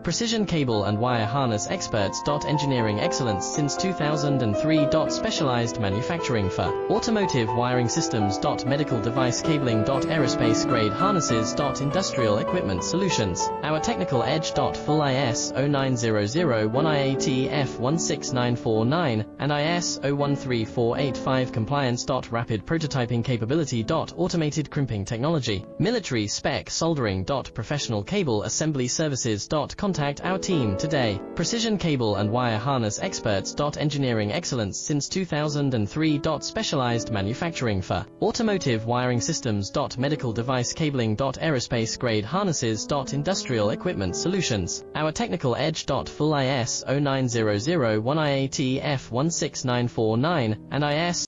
Precision cable and wire harness experts. Engineering excellence since 2003. Specialized manufacturing for automotive wiring systems. Medical device cabling. Aerospace grade harnesses. Industrial equipment solutions. Our technical edge. Full ISO 9001 IATF 16949 and ISO 13485 compliance. Rapid prototyping capability. Automated crimping technology. Military spec soldering. Professional cable assembly services. Contact our team today. Precision cable and wire harness experts. Engineering excellence since 2003. Specialized manufacturing for automotive wiring systems. Medical device cabling. Aerospace grade harnesses. Industrial equipment solutions. Our technical edge. Full ISO 9001 IATF 16949 and IS